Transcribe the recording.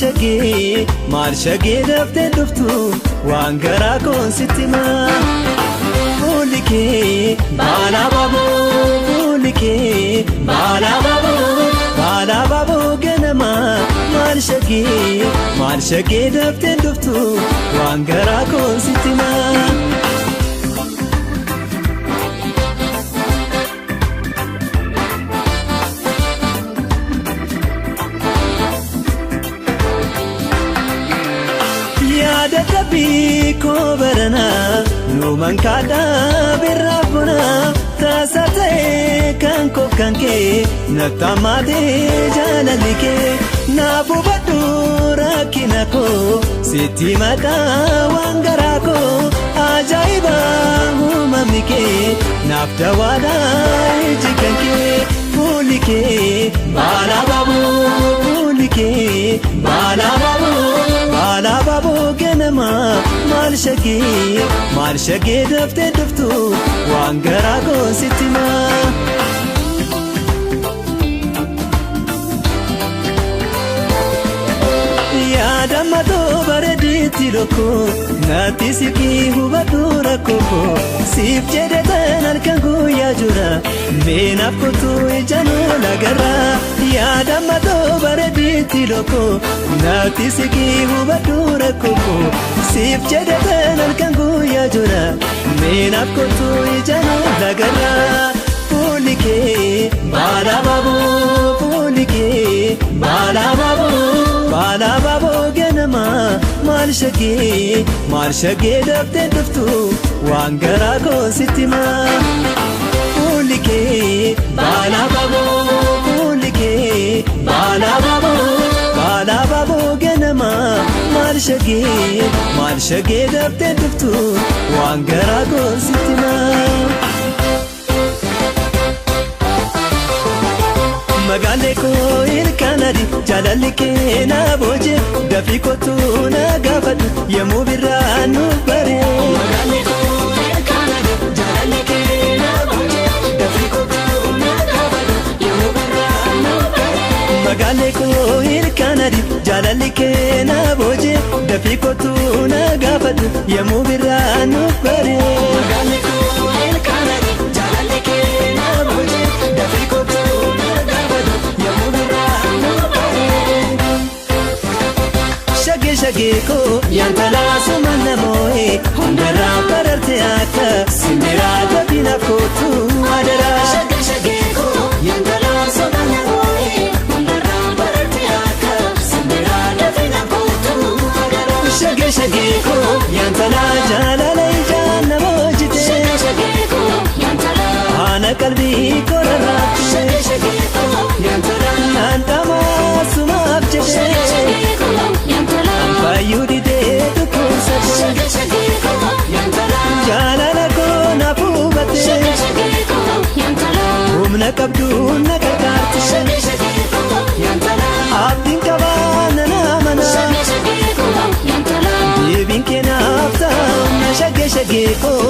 maal shagee daftee dhuftu waan garaa koon sitti himaa. Fuulli kee baala baaboo, fuulli kee baala baaboo, baala baaboo ganamaa. Maal shagee daftee dhuftu waan garaa koon sitti himaa. Dadhabbii koo baranaa nuuman kaadhaa birraa bonaa taasaa ta'ee kan koo kan kee natti hammaatee jaalalli kee naaf hubadhu rakkina koo sitti maqaa waan garaa koo ajaa'iba uumamni kee naaf dawaadhaa iji kan kee. Fuulli kee baala baaboo, fuulli kee baala baaboo, baala baaboo ganamaa. Maal shagee daftee dhuftu waan garaa koon sitti himaa. Yaadamatoo bareediitti lokoo natti siqii hubadhu rakkoo siif jedhee tan halkan guyyaa jura meenaaf kottu ijanoo lagarraa. Yaadamatoo bareediitti lokoo natti siqii hubadhu rakkoo siif jedhee tan halkan guyyaa jura meenaaf kottu ijanoo lagarraa. Fuulli kee baala baaboo, fuulli kee baala baaboo, baala baaboo ganamaa. Maal shagee daftee dhuftu waan garaa koon sitti himaa. Fuulli kee baala baaboo, fuulli kee baala baaboo, baala baaboo ganamaa. Maal shagee daftee dhuftu waan garaa koon sitti himaa. Magaalee koo ilkaanadhi jaalalli kee na boojee dafii kottu na gaafadhu yemmuu birraa nuuf baree. Magaalee koo ilkaanadhi jaalalli kee na boojee dafii kottu na gaafadhu yemmuu birraa nuuf baree. Magaalee koo ilkaanadhi jaalalli kee na boojee dafii kottu na gaafadhu yemmuu birraa nuuf baree. Magaalee koo ilkaanadhi jaalalli kee na boojee dafii kottu. Shagee koo yaantalaa sumanna moo'ee hundarraa bararte akka simbiraa dafina kootu adaraa. Shagee koo yaantalaa sumanna moo'ee hundarraa bararte akka simbiraa dafina kootu adaraa. Shagee koo yaantalaa jaalala ijaan na boojite. Shagee koo yaantalaa haana qalbii korarraatti. Shagee koo yaantalaa naantamaa sumaaf jedhee. Baay'uu didee dhukkubsate jaalala koo naaf hubatte humna qabdu na gargaarte abdiin qabaa nan amana deebiin kee naaf ta'a. Shagee koo